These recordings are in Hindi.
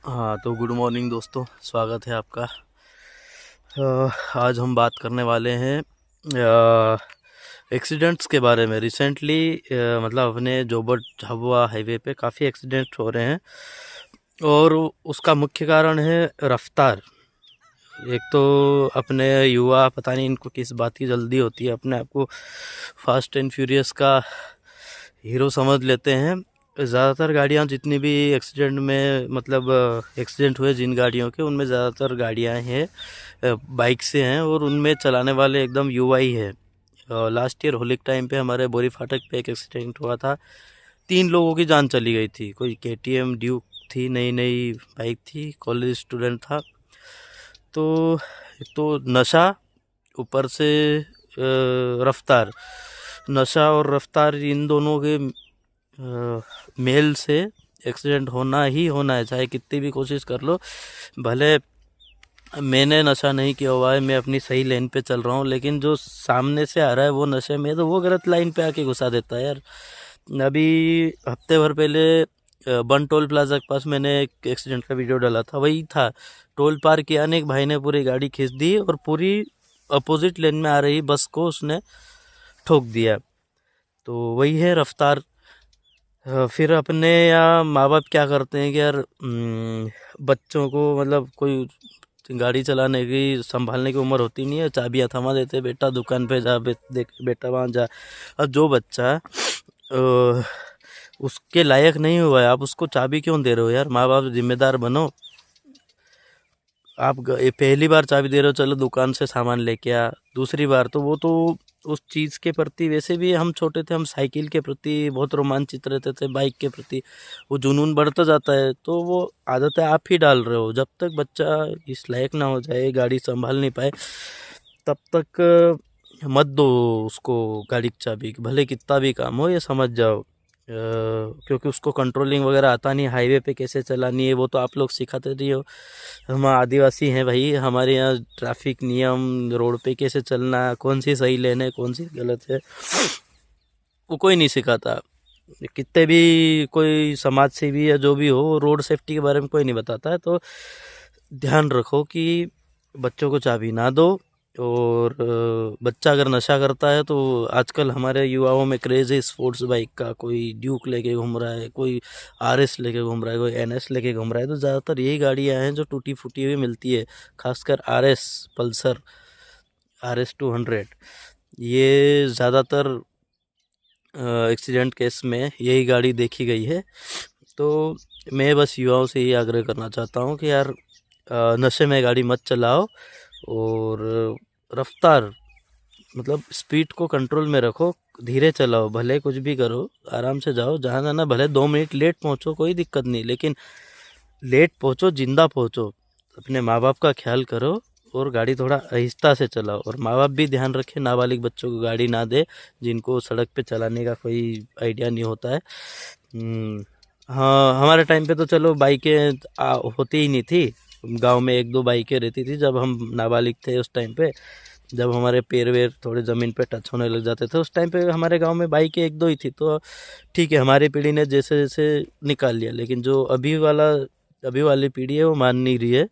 हाँ तो गुड मॉर्निंग दोस्तों, स्वागत है आपका। आज हम बात करने वाले हैं एक्सीडेंट्स के बारे में। रिसेंटली मतलब अपने जोबट झाबुआ हाईवे पे काफ़ी एक्सीडेंट हो रहे हैं और उसका मुख्य कारण है रफ्तार। एक तो अपने युवा पता नहीं इनको किस बात की जल्दी होती है, अपने आप को फास्ट एंड फ्यूरियस का हीरो समझ लेते हैं। ज़्यादातर गाड़ियाँ जितनी भी एक्सीडेंट में मतलब एक्सीडेंट हुए जिन गाड़ियों के, उनमें ज़्यादातर गाड़ियाँ हैं बाइक से हैं और उनमें चलाने वाले एकदम युवा ही है। लास्ट ईयर होली के टाइम पे हमारे बोरी फाटक पे एक एक्सीडेंट हुआ था। 3 लोगों की जान चली गई थी। कोई KTM ड्यूक थी, नई नई बाइक थी, कॉलेज स्टूडेंट था। तो एक तो नशा, ऊपर से रफ्तार। नशा और रफ्तार इन दोनों के मेल से एक्सीडेंट होना ही होना है, चाहे कितनी भी कोशिश कर लो। भले मैंने नशा नहीं किया हुआ है, मैं अपनी सही लाइन पे चल रहा हूँ, लेकिन जो सामने से आ रहा है वो नशे में, तो वो गलत लाइन पे आके घुसा देता है यार। अभी हफ्ते भर पहले बन टोल प्लाजा के पास मैंने एक एक्सीडेंट का वीडियो डाला था। वही था, टोल पार किया ने एक भाई ने पूरी गाड़ी खींच दी और पूरी अपोजिट लेन में आ रही बस को उसने ठोक दिया। तो वही है रफ्तार। फिर अपने या माँ बाप क्या करते हैं कि यार बच्चों को मतलब कोई गाड़ी चलाने की संभालने की उम्र होती नहीं है, चाबियाँ थमा देते हैं, बेटा दुकान पे जा, देख बेटा वहाँ जा। और जो बच्चा उसके लायक नहीं हुआ है, आप उसको चाबी क्यों दे रहे हो यार? माँ बाप जिम्मेदार बनो। आप पहली बार चाबी दे रहे हो, चलो दुकान से सामान लेके आ। दूसरी बार तो वो तो उस चीज़ के प्रति, वैसे भी हम छोटे थे, हम साइकिल के प्रति बहुत रोमांचित रहते थे, बाइक के प्रति वो जुनून बढ़ता जाता है। तो वो आदतें आप ही डाल रहे हो। जब तक बच्चा इस लायक ना हो जाए, गाड़ी संभाल नहीं पाए, तब तक मत दो उसको गाड़ी की चाबी। भले कितना भी काम हो, ये समझ जाओ। क्योंकि उसको कंट्रोलिंग वगैरह आता नहीं, हाईवे पे कैसे चलानी है वो तो आप लोग सिखाते नहीं हो। हम आदिवासी हैं भाई, हमारे यहाँ ट्रैफिक नियम, रोड पे कैसे चलना, कौन सी सही लेन है कौन सी गलत है, वो कोई नहीं सिखाता। कितने भी कोई समाज सेवी या जो भी हो, रोड सेफ्टी के बारे में कोई नहीं बताता है। तो ध्यान रखो कि बच्चों को चाबी ना दो। और बच्चा अगर नशा करता है तो आजकल हमारे युवाओं में क्रेज़ है स्पोर्ट्स बाइक का। कोई ड्यूक लेके घूम रहा है, कोई RS लेके घूम रहा है, कोई NS लेके घूम रहा है। तो ज़्यादातर यही गाड़ियाँ हैं जो टूटी फूटी हुई मिलती है, खासकर RS, पल्सर, RS 200। ये ज़्यादातर एक्सीडेंट केस में यही गाड़ी देखी गई है। तो मैं बस युवाओं से ये आग्रह करना चाहता हूँ कि यार नशे में गाड़ी मत चलाओ और रफ्तार मतलब स्पीड को कंट्रोल में रखो, धीरे चलाओ, भले कुछ भी करो, आराम से जाओ, जहाँ जाना भले 2 मिनट लेट पहुँचो, कोई दिक्कत नहीं, लेकिन लेट पहुँचो, जिंदा पहुँचो। अपने माँ बाप का ख्याल करो और गाड़ी थोड़ा आहिस्ता से चलाओ। और माँ बाप भी ध्यान रखें, नाबालिग बच्चों को गाड़ी ना दे जिनको सड़क पे चलाने का कोई आइडिया नहीं होता है। हाँ, हमारे टाइम पे तो चलो बाइकें होती ही नहीं थी। गांव में 1-2 बाइकें रहती थी जब हम नाबालिग थे उस टाइम पे। जब हमारे पैर वेर थोड़े ज़मीन पे टच होने लग जाते थे, उस टाइम पे हमारे गांव में बाइकें 1-2 ही थी। तो ठीक है, हमारी पीढ़ी ने जैसे जैसे निकाल लिया, लेकिन जो अभी वाली पीढ़ी है वो मान नहीं रही है।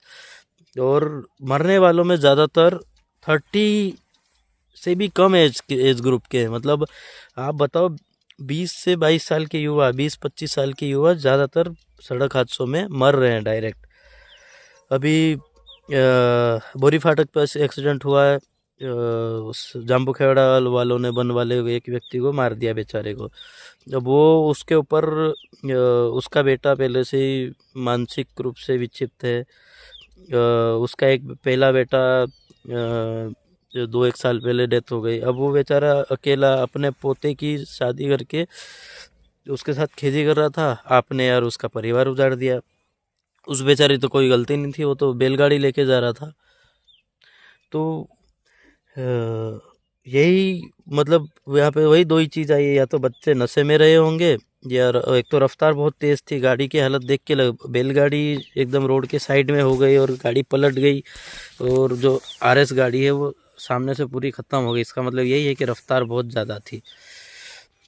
और मरने वालों में ज़्यादातर 30 से भी कम एज ग्रुप के हैं। मतलब आप बताओ, 20 से 22 साल के युवा, 20-25 साल के युवा ज़्यादातर सड़क हादसों में मर रहे हैं डायरेक्ट। अभी बोरी फाटक पर एक्सीडेंट हुआ है, उस जाम्बू खेड़ा वालों ने, वन वाले एक व्यक्ति को मार दिया बेचारे को। जब वो उसके ऊपर उसका बेटा पहले से ही मानसिक रूप से विक्षिप्त है। उसका एक पहला बेटा जो 2-1 साल पहले डेथ हो गई। अब वो बेचारा अकेला अपने पोते की शादी करके उसके साथ खेती कर रहा था, आपने यार उसका परिवार उजाड़ दिया। उस बेचारी तो कोई गलती नहीं थी, वो तो बैलगाड़ी लेके जा रहा था। तो यही मतलब यहाँ पे वही 2 ही चीज़ आई है, या तो बच्चे नशे में रहे होंगे, या एक तो रफ्तार बहुत तेज़ थी, गाड़ी की हालत देख के बैलगाड़ी एकदम रोड के साइड में हो गई और गाड़ी पलट गई। और जो RS गाड़ी है वो सामने से पूरी ख़त्म हो गई। इसका मतलब यही है कि रफ्तार बहुत ज़्यादा थी।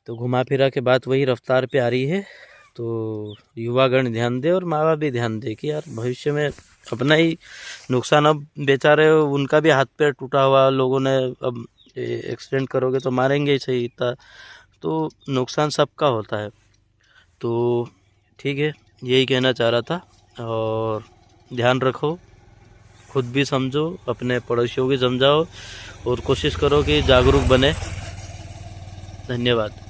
तो घुमा फिरा के बात वही रफ्तार पे आ रही है। तो युवागण ध्यान दे और माँ बाप भी ध्यान दे कि यार भविष्य में अपना ही नुकसान, अब बेचारे उनका भी हाथ पैर टूटा हुआ, लोगों ने अब एक्सीडेंट करोगे तो मारेंगे ही सही, इतना तो नुकसान सबका होता है। तो ठीक है, यही कहना चाह रहा था। और ध्यान रखो, खुद भी समझो, अपने पड़ोसियों को समझाओ और कोशिश करो कि जागरूक बने। धन्यवाद।